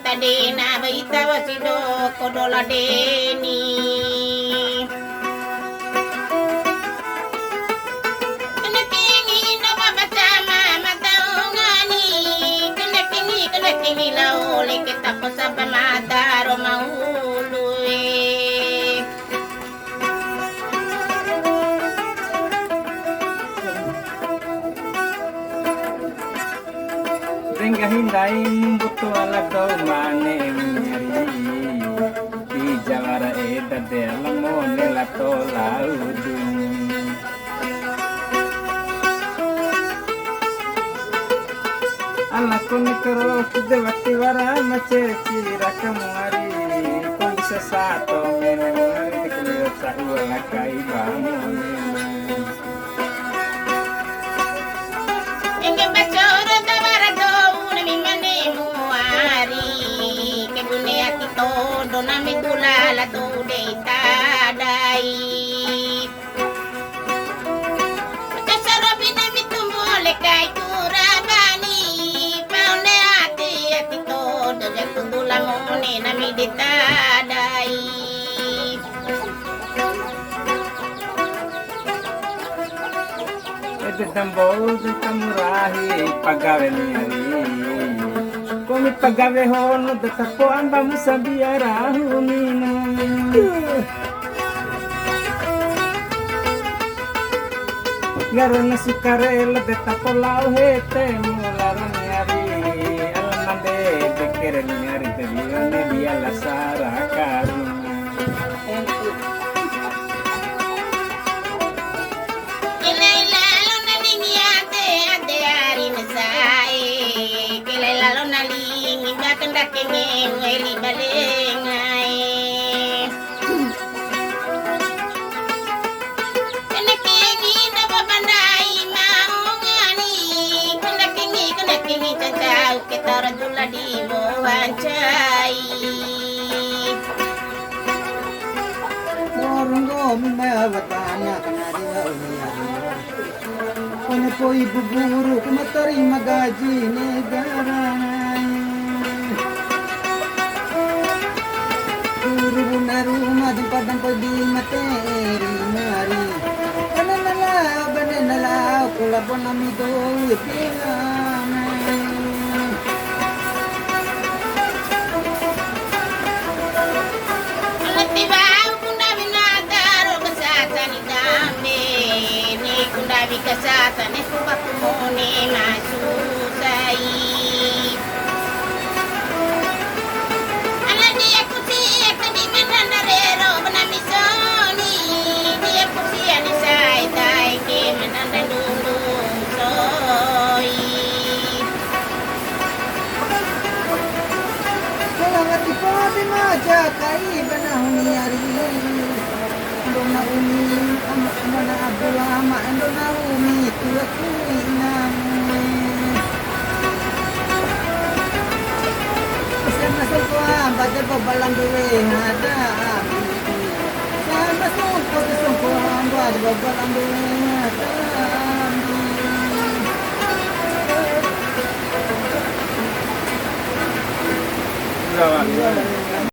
Tadi na baita wasido kodola deni kenekingi no baba sama mataungani kenekingi lau leke tapo sapa mataro maulue Tinggal hindai butuh alat kau mana nyari di jawara eta dalam monela tolaudun Allah kuni kero kudewati wara maceci rakamari kau bisa satu menengari dikelihat saula kai bangun todo na midula la tude tadai kasarabi na mitumole kai kurabani paune ati todo ya tundula mone na miditadai ede tambol tamurahi pagawe nyari Kami pagawe hono datapo amba musabiara humina Garo na sukarela datapo lau hete mularan nyari Alamande bekere nyari terione dia la sara karuna Kengi ngeli balengai kengi na babandai mau ngani kengi cacau ketara dula di wawancai Moronggo mawatana kanari unia Kone po ibu guru kumaterima gaji negara rumah di padang di materi mari banana kula bonami do pilana tiba kunda binataro kasata ni dambe ni kunda bikasata ni kubakumone masusai Maja kai banahuni ari Dona umi amana abdullah ma dona umi tua kuinam Sama semua baca babalan duwe ada Sama semua babalan duwe ada